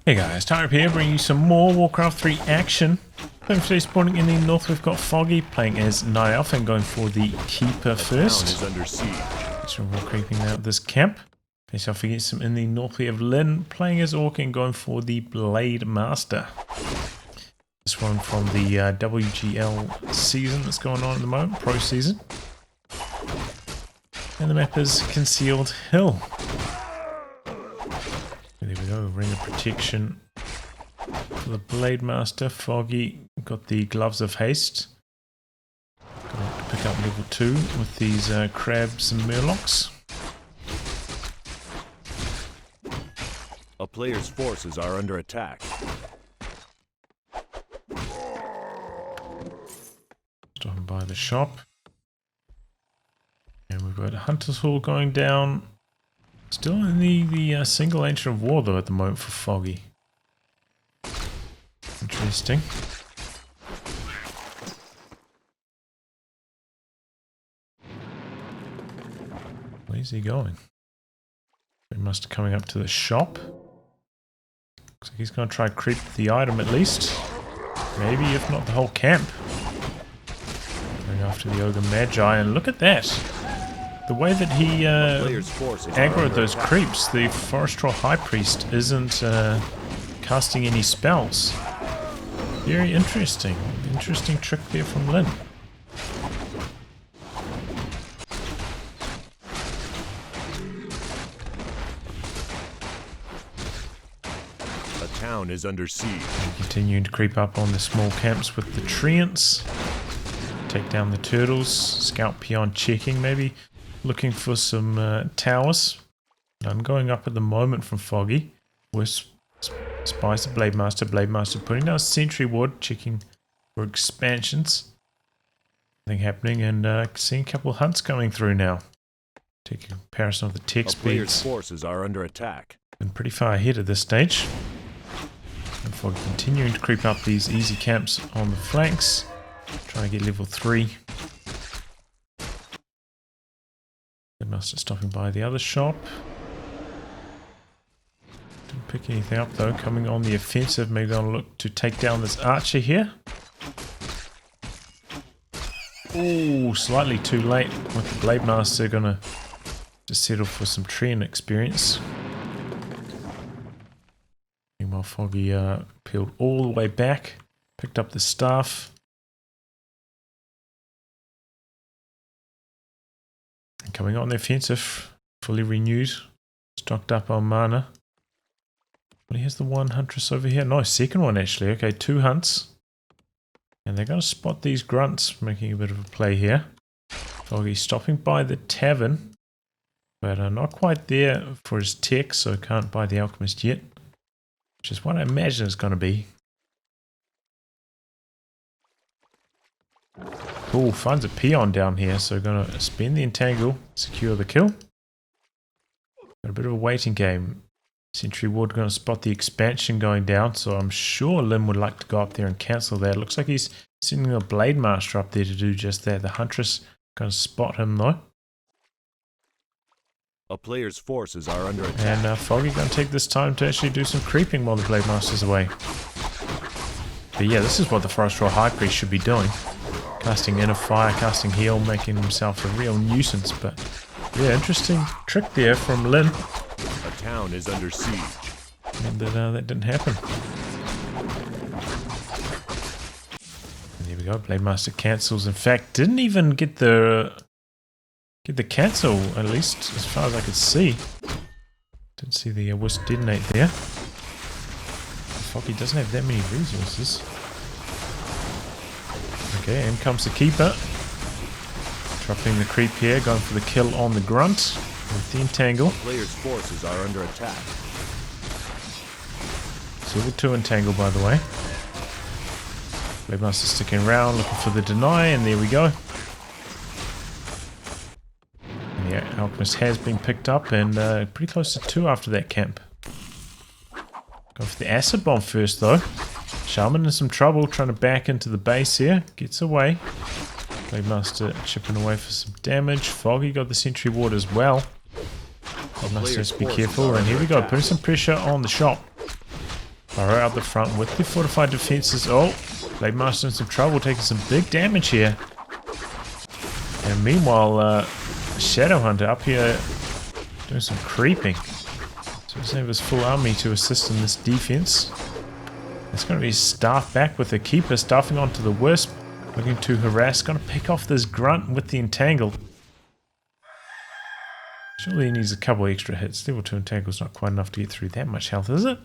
Hey guys, Tyre here bringing you some more Warcraft 3 action. Playing for today's spawning in the north, we've got Foggy playing as Night Elf and going for the Keeper first. Town is under siege. So we're creeping out this camp. Face off against him in the north, we have Lynn playing as Orc and going for the Blade Master. This one from the WGL season that's going on at the moment, Pro season. And the map is Concealed Hill. There we go, Ring of Protection for the Blade Master. Foggy got the Gloves of Haste. Going to pick up level 2 with these crabs and murlocs. A player's forces are under attack. Stopping by the shop. And we've got Hunter's Hall going down. Still in the single Ancient of War though at the moment for Foggy. Interesting. Where's he going? He must be coming up to the shop. Looks like he's going to try to creep the item at least. Maybe if not the whole camp. Going after the Ogre Magi, and look at that! The way that he aggroed those creeps, the Forest Troll High Priest isn't casting any spells. Very interesting. Interesting trick there from Lynn. A town is under siege. Continuing to creep up on the small camps with the treants. Take down the turtles. Scout peon checking maybe. Looking for some towers. None going up at the moment from Foggy. With Spice the Blade Master. Blade Master putting down Sentry Ward. Checking for expansions. Nothing happening. And seeing a couple of hunts coming through now. Taking a comparison of the tech speeds. Player's forces are under attack. Been pretty far ahead at this stage. And Foggy continuing to creep up these easy camps on the flanks. Trying to get level 3. Master stopping by the other shop. Didn't pick anything up though. Coming on the offensive. Maybe they'll look to take down this archer here. Ooh, slightly too late with the Blade Master. Gonna just settle for some treant experience. Meanwhile, Foggy peeled all the way back. Picked up the staff. Coming on the offensive, fully renewed, stocked up on mana. But he has the one huntress over here. No, second one actually. Okay, 2 hunts. And they're going to spot these grunts, making a bit of a play here. Foggy stopping by the tavern, but not quite there for his tech, so can't buy the alchemist yet. Which is what I imagine it's going to be. Cool, finds a peon down here, so gonna spend the entangle, secure the kill. Got a bit of a waiting game. Sentry Ward gonna spot the expansion going down, so I'm sure Lim would like to go up there and cancel that. Looks like he's sending a Blade Master up there to do just that. The Huntress gonna spot him though. A player's forces are under attack. And Foggy gonna take this time to actually do some creeping while the Blade Master's away. But yeah, this is what the Forest Troll High Priest should be doing. Casting Inner Fire, casting Heal, making himself a real nuisance, but yeah, interesting trick there from Lynn. A town is under siege. And that didn't happen. And there we go, Blade Master cancels. In fact, didn't even get the cancel, at least as far as I could see. Didn't see the Wisp detonate there. Foggy doesn't have that many resources. Okay, in comes the Keeper. Dropping the creep here, going for the kill on the grunt with the entangle. Player's forces are under attack. Level 2 entangle, by the way. Blade Master sticking around, looking for the deny, and there we go. And the Alchemist has been picked up, and pretty close to 2 after that camp. Go for the Acid Bomb first, though. Shaman in some trouble, trying to back into the base here. Gets away. Blade Master chipping away for some damage. Foggy got the Sentry Ward as well. Must just be careful. And here we go, putting some pressure on the shop. Burrow out the front with the fortified defenses. Oh, Blade Master in some trouble, taking some big damage here. And meanwhile, Shadowhunter up here doing some creeping. So he doesn't have his full army to assist in this defense. It's going to be Staff back with the Keeper, staffing onto the Wisp, looking to harass. Going to pick off this Grunt with the Entangle. Surely he needs a couple extra hits. Level 2 Entangle's not quite enough to get through that much health, is it?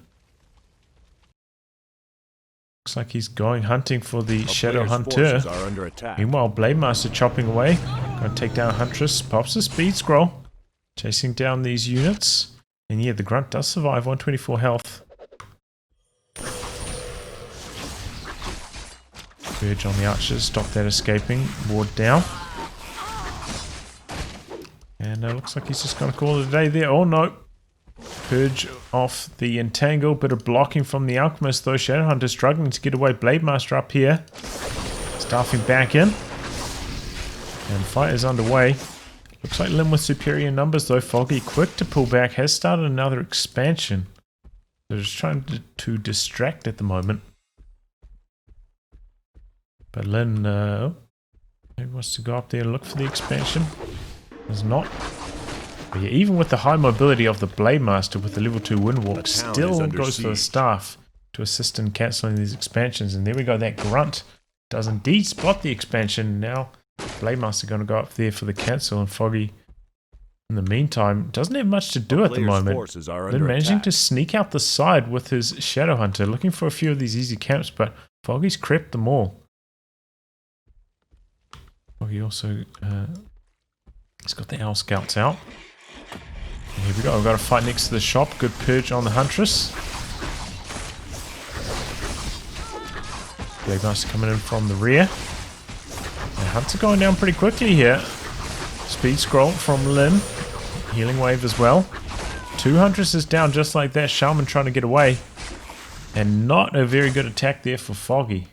Looks like he's going hunting for the Shadow Hunter. Meanwhile, Blade Master chopping away. Going to take down Huntress. Pops the speed scroll. Chasing down these units. And yeah, the Grunt does survive. 124 health. Purge on the archers. Stop that escaping. Ward down. And it looks like he's just going to call it a day there. Oh no. Purge off the Entangle. Bit of blocking from the Alchemist though. Shadowhunter struggling to get away. Blade Master up here. Staffing back in. And fight is underway. Looks like Lyn with superior numbers though. Foggy quick to pull back. Has started another expansion. They're just trying to distract at the moment. But Lyn maybe wants to go up there and look for the expansion. Does not. But yeah, even with the high mobility of the Blade Master with the level 2 Windwalk, still goes for the staff to assist in cancelling these expansions. And there we go, that Grunt does indeed spot the expansion. Now Blade Master going to go up there for the cancel, and Foggy in the meantime doesn't have much to do at the moment. They're managing to sneak out the side with his Shadowhunter, looking for a few of these easy camps, but Foggy's crept them all. Foggy also he's got the Owl Scouts out. And here we go, we've got a fight next to the shop. Good purge on the Huntress. Blade Master coming in from the rear. The Hunts are going down pretty quickly here. Speed scroll from Lyn. Healing wave as well. 2 Huntresses down just like that. Shaman trying to get away. And not a very good attack there for Foggy.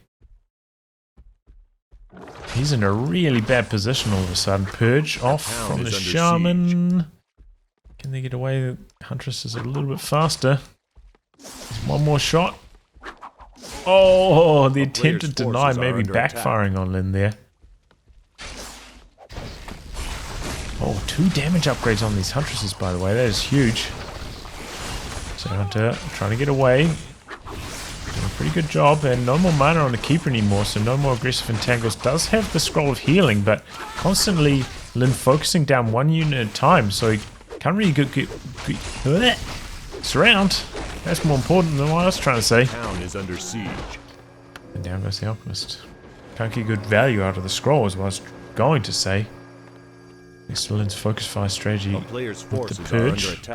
He's in a really bad position all of a sudden. Purge off from the Shaman. Can they get away? The Huntress is a little bit faster. There's one more shot. Oh, the attempted deny maybe backfiring on Lyn there. Oh, 2 damage upgrades on these Huntresses, by the way. That is huge. So Hunter trying to get away. Doing a pretty good job. And no more mana on the Keeper anymore, so no more aggressive entangles. Does have the Scroll of Healing, but constantly Lyn focusing down 1 unit at a time, so he can't really get surround. That's more important than what I was trying to say. Town is under siege. And down goes the Alchemist. Can't get good value out of the scroll, is what I was going to say. Next to Lyn's focus fire strategy with the Purge.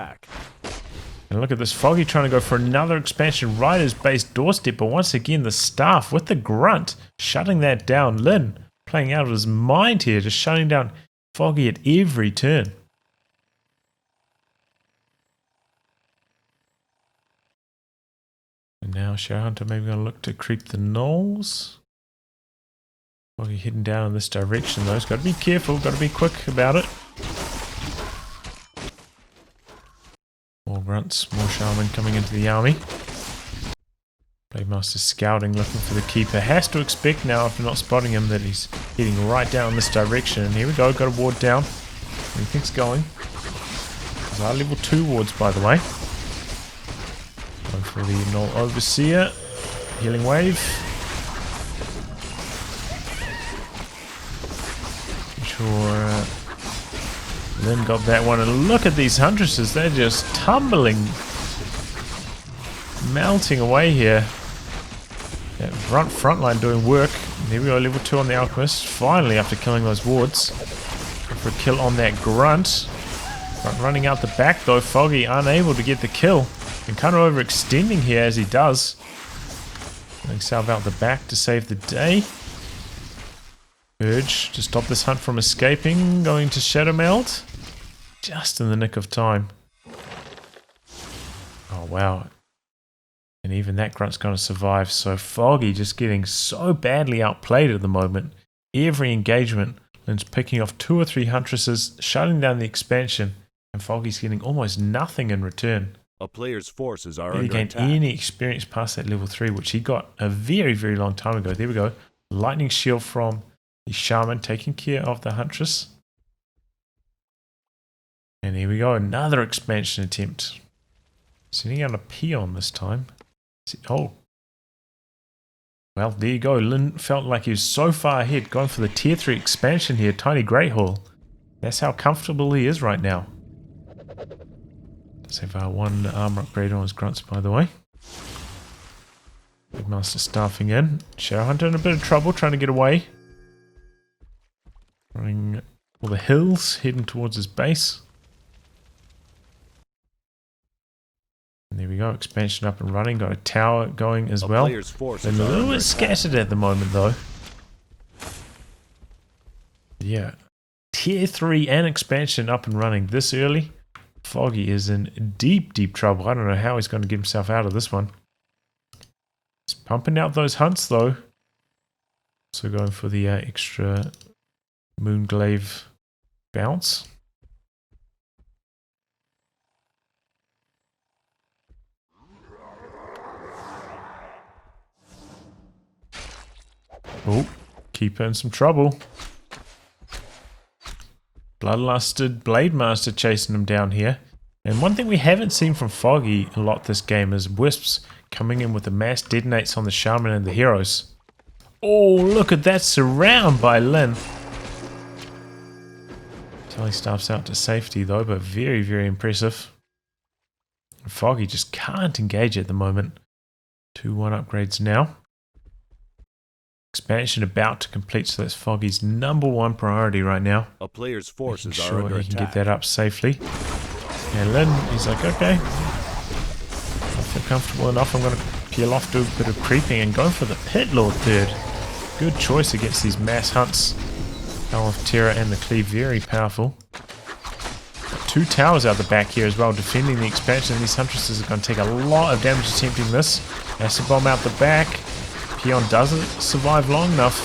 And look at this, Foggy trying to go for another expansion right at his base doorstep, but once again the staff with the Grunt shutting that down. Lyn playing out of his mind here, just shutting down Foggy at every turn. And now Shadowhunter maybe going to look to creep the knolls. Foggy heading down in this direction though. He's got to be careful, got to be quick about it. More Grunts, more Shaman coming into the army. Blade Master scouting, looking for the Keeper. Has to expect now, after not spotting him, that he's heading right down this direction. And here we go, got a ward down. Everything's going. These are level 2 wards, by the way. Going for the Null Overseer. Healing wave. Sure. Lyn got that one, and look at these Huntresses, they're just tumbling, melting away here. That front line doing work. And here we go, level 2 on the Alchemist, finally after killing those wards. Going for a kill on that Grunt. Grunt running out the back though, Foggy unable to get the kill. And kind of overextending here as he does. Getting Salve out the back to save the day. Purge to stop this hunt from escaping, going to Shadow Meld. Just in the nick of time. Oh wow. And even that Grunt's going to survive. So Foggy just getting so badly outplayed at the moment. Every engagement, Lyn's picking off 2 or 3 Huntresses, shutting down the expansion, and Foggy's getting almost nothing in return. A player's forces are Did he under gain attack. any experience past that level 3, which he got a very, very long time ago. There we go. Lightning shield from the shaman taking care of the huntress. And here we go. Another expansion attempt. Sending out a peon this time. Oh. Well, there you go. Lynn felt like he was so far ahead, going for the tier 3 expansion here. Tiny Great Hall. That's how comfortable he is right now. Let's have our one armor upgrade on his grunts, by the way. Big Master staffing in. Shadowhunter in a bit of trouble, trying to get away. Running all the hills, heading towards his base. And there we go, expansion up and running. Got a tower going as well. Player's forces They're a are little under bit attack. scattered at the moment, though. Yeah. Tier 3 and expansion up and running this early. Foggy is in deep, deep trouble. I don't know how he's going to get himself out of this one. He's pumping out those hunts, though. Also going for the extra Moonglaive bounce. Oh, keeper in some trouble. Bloodlusted Blade Master chasing him down here. And one thing we haven't seen from Foggy a lot this game is Wisps coming in with the mass detonates on the Shaman and the heroes. Oh, look at that surround by Lynn. Tally staffs out to safety though, but very, very impressive. Foggy just can't engage at the moment. 2-1 upgrades now. Expansion about to complete, so that's Foggy's #1 priority right now. A player's forces Making are sure under he can attack. get that up safely. And Lynn, he's like, okay, I feel comfortable enough. I'm going to peel off, do a bit of creeping, and go for the Pit Lord third. Good choice against these mass hunts. Power of Terror and the Cleave, very powerful. Got 2 towers out the back here as well, defending the expansion. These huntresses are going to take a lot of damage attempting this. Acid bomb out the back. Peon doesn't survive long enough.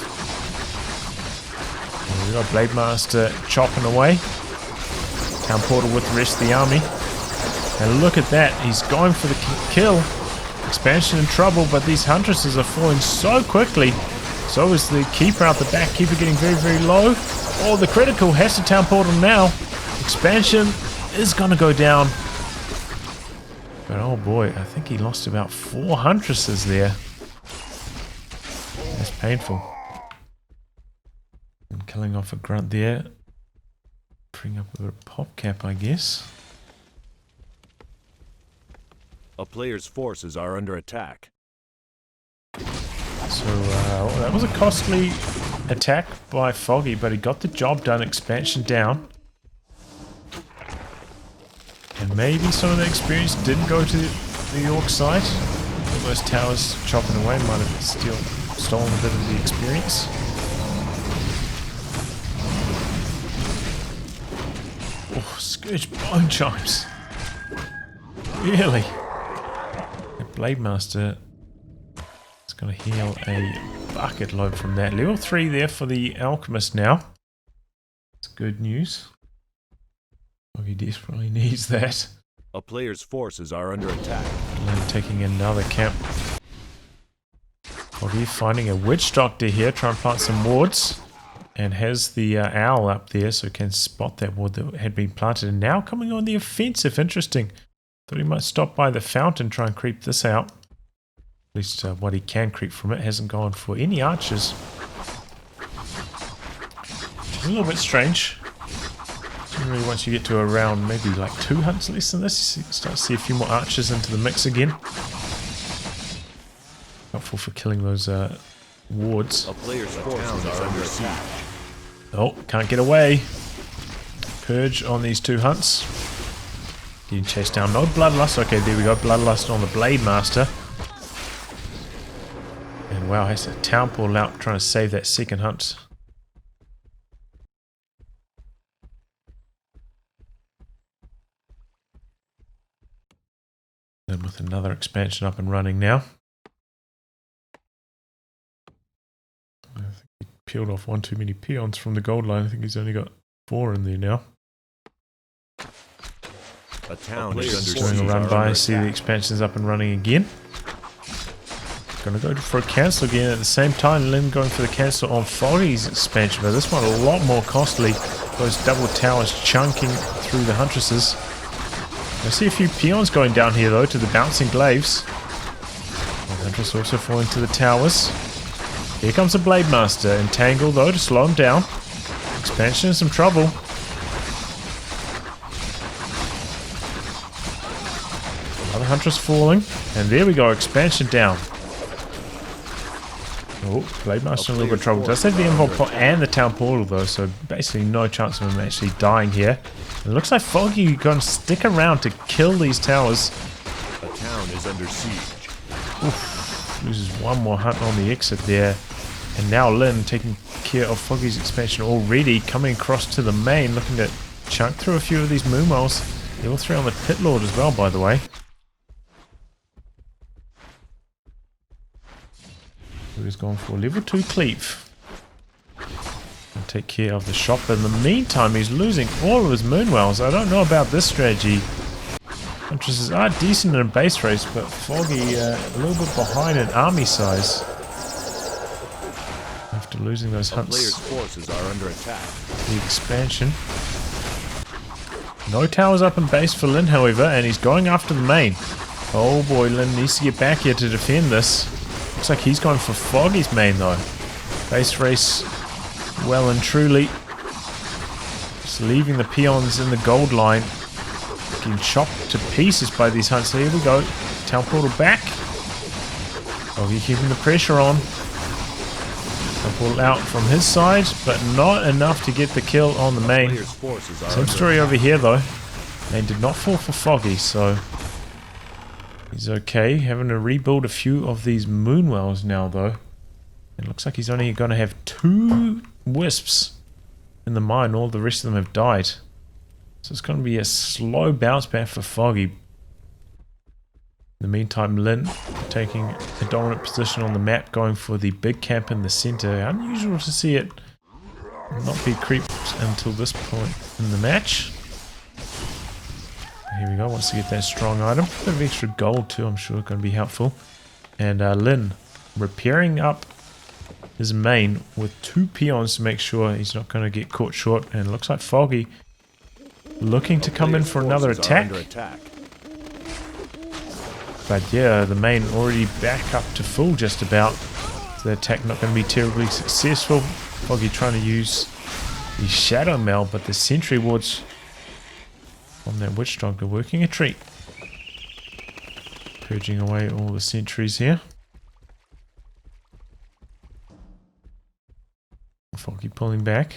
And we've got Blade Master chopping away. Town Portal with the rest of the army. And look at that, he's going for the kill. Expansion in trouble, but these huntresses are falling so quickly. So is the Keeper out the back. Keeper getting very, very low. Oh, the critical has to Town Portal now. Expansion is going to go down. But oh boy, I think he lost about 4 huntresses there. That's painful. And killing off a grunt there. Bring up a bit of pop cap, I guess. A player's forces are under attack. So that was a costly attack by Foggy, but he got the job done. Expansion down. And maybe some of the experience didn't go to the York side. All those towers chopping away might have stolen a bit of the experience. Oh, Scourge Bone Chimes. Really? The Blade Master is going to heal a bucket load from that. Level 3 there for the Alchemist now. It's good news. Oh, he desperately needs that. A player's forces are under attack. Lynn taking another camp. Foggy finding a Witch Doctor here, trying to plant some wards. And has the owl up there so can spot that ward that had been planted. And now coming on the offensive. Interesting. Thought he might stop by the fountain, try and creep this out. At least what he can creep from it. Hasn't gone for any archers. Which is a little bit strange. Generally, once you get to around maybe like 2 hunts less than this, you start to see a few more archers into the mix again. Helpful for killing those wards. A player's forces are under attack. Oh, can't get away. Purge on these 2 hunts. Getting chased down. No Bloodlust. Okay, there we go. Bloodlust on the Blade Master. And wow, has a Town Portal out trying to save that second hunt. And with another expansion up and running now. I think he peeled off 1 too many peons from the gold line. I think he's only got 4 in there now. A town is Just under doing a siege. run by, see the expansion's up and running again. Gonna go for a cancel again at the same time. Lynn going for the cancel on Foggy's expansion, but this one a lot more costly. Those double towers chunking through the huntresses. I see a few peons going down here though to the bouncing glaives. The huntress also falling to the towers. Here comes the Blade Master. Entangle though to slow him down. Expansion in some trouble. Another huntress falling. And there we go, expansion down. Oh, Blade Master in a little bit of trouble. Does have the invul pot and the town portal though, so basically no chance of him actually dying here. It looks like Foggy going to stick around to kill these towers. A town is under siege. Oof, loses one more hunt on the exit there. And now Lynn taking care of Foggy's expansion already, coming across to the main, looking to chunk through a few of these moonwells. Level 3 on the Pit Lord as well, by the way. He's going for level 2 cleave. And take care of the shop. In the meantime, he's losing all of his moonwells. I don't know about this strategy. Huntresses are decent in a base race, but Foggy a little bit behind in army size. After losing those hunts. Players' forces are under attack. The expansion. No towers up in base for Lynn, however, and he's going after the main. Oh boy, Lynn needs to get back here to defend this. Looks like he's going for Foggy's main though. Base race well and truly. Just leaving the peons in the gold line. Getting chopped to pieces by these hunts. Here we go. Town portal back. Foggy keeping the pressure on. Town portal out from his side, but not enough to get the kill on the main. Same story over here though. Main did not fall for Foggy, so he's okay. Having to rebuild a few of these moonwells now though. It looks like he's only going to have 2 wisps in the mine. All the rest of them have died. So it's going to be a slow bounce back for Foggy. In the meantime, Lynn taking a dominant position on the map, going for the big camp in the center. Unusual to see it not be creeped until this point in the match. Here we go, wants to get that strong item. A bit of extra gold too, I'm sure, going to be helpful. And Lynn repairing up his main with 2 peons to make sure he's not going to get caught short. And it looks like Foggy looking to come in for another attack. But yeah, the main already back up to full just about. So the attack not going to be terribly successful. Foggy trying to use the Shadow Mail, but the sentry wards on that Witch Doctor working a treat. Purging away all the sentries here. Foggy pulling back.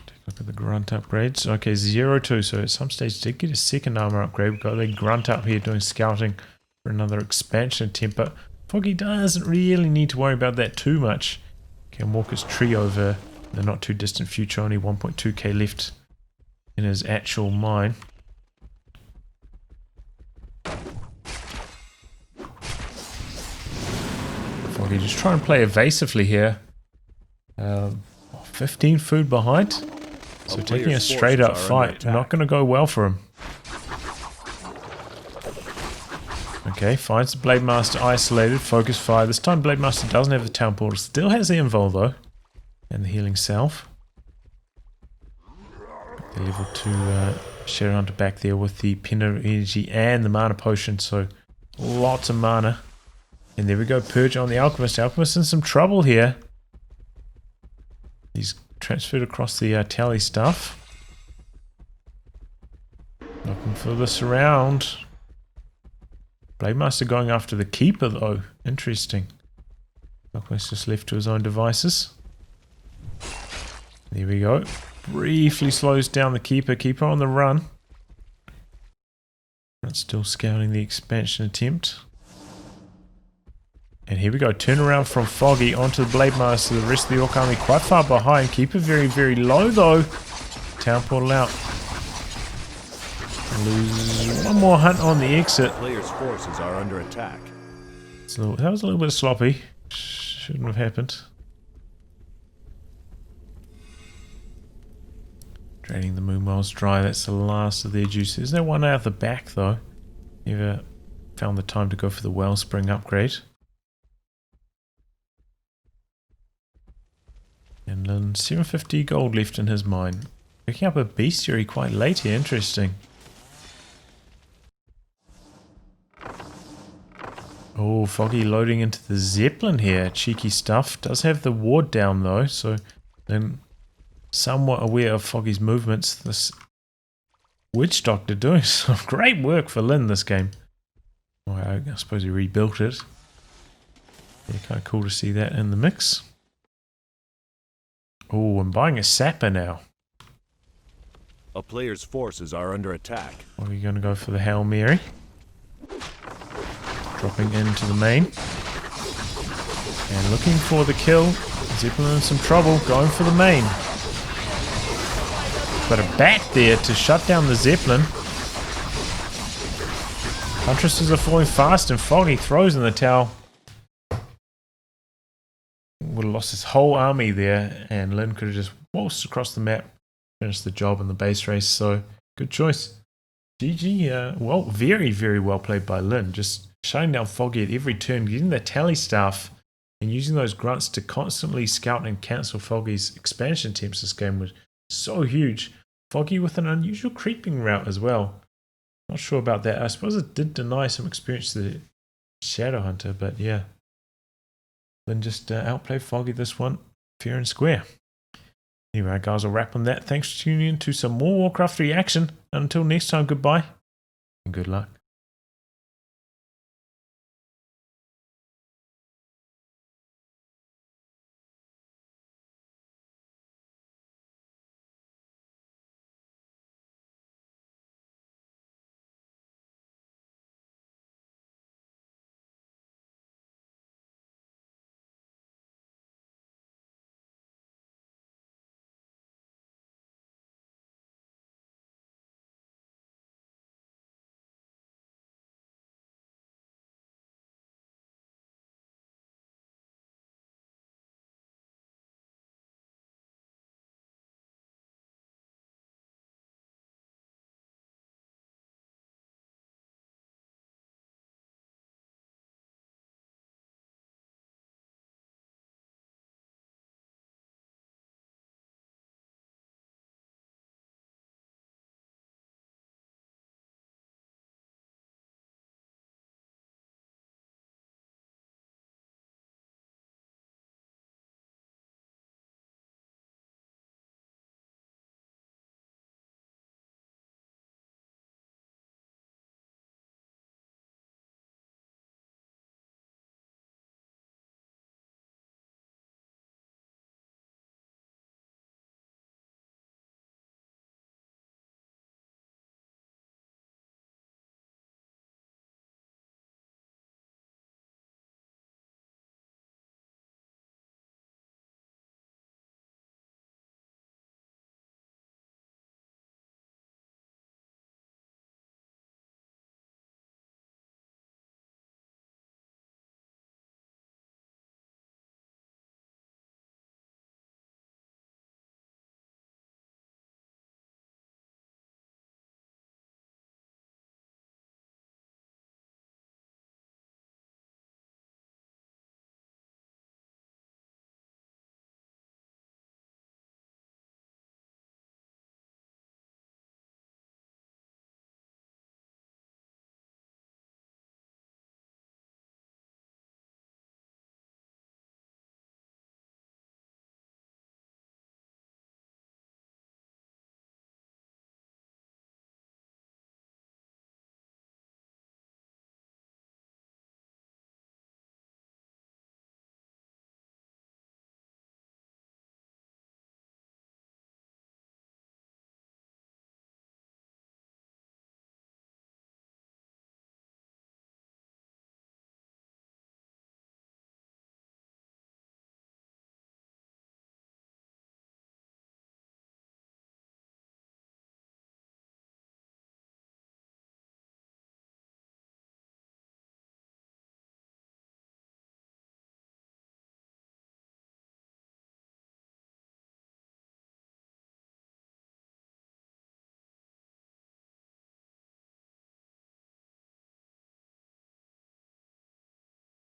Take a look at the grunt upgrades. Okay, 0-2, so at some stage did get a second armor upgrade. We've got the grunt up here doing scouting for another expansion attempt, but Foggy doesn't really need to worry about that too much. Can walk his tree over the not too distant future, only 1.2k left in his actual mine. Foggy just trying to play evasively here. 15 food behind. So taking a straight up fight, not going to go well for him. Okay, finds the Blade Master isolated, focus fire. This time Blade Master doesn't have the town portal, still has the invul though. And the healing salve. The level 2 Shadowhunter back there with the Pendant of Energy and the mana potion, so lots of mana. And there we go, Purge on the Alchemist. Alchemist in some trouble here. He's transferred across the tally stuff. Looking for this around. Blade Master going after the Keeper though. Interesting. Alchemist just left to his own devices. There we go. Briefly slows down the Keeper. Keeper on the run. But still scouting the expansion attempt. And here we go, turn around from Foggy onto the Blade Master. The rest of the Orc army quite far behind. Keeper very, very low though. Town portal out. Lose one more hunt on the exit. Players' forces are under attack. So that was a little bit sloppy. Shouldn't have happened. Draining the moon wells dry. That's the last of their juice. There's no one out the back though. Never found the time to go for the wellspring upgrade. And then 750 gold left in his mine. Picking up a bestiary quite late here. Interesting. Oh, Foggy loading into the Zeppelin here. Cheeky stuff. Does have the ward down though, so then somewhat aware of Foggy's movements. This Witch Doctor doing some great work for Lynn this game. Oh, I suppose he rebuilt it. Yeah, kind of cool to see that in the mix. Oh, I'm buying a sapper now. A player's forces are under attack. Are we going to go for the Hail Mary? Dropping into the main. And looking for the kill. Zeppelin in some trouble. Going for the main. Got a bat there to shut down the Zeppelin. Huntresses are falling fast and Foggy throws in the towel. Would have lost his whole army there, and Lynn could have just waltzed across the map, finished the job in the base race. So good choice. GG. Well, very, very well played by Lynn. Just shutting down Foggy at every turn, using the tally staff and using those grunts to constantly scout and cancel Foggy's expansion attempts. This game was so huge. Foggy with an unusual creeping route as well. Not sure about that. I suppose it did deny some experience to the Shadow Hunter, but yeah. Then just outplayed Foggy this one, fair and square. Anyway, guys, I'll wrap on that. Thanks for tuning in to some more Warcraft 3 action. And until next time, goodbye and good luck.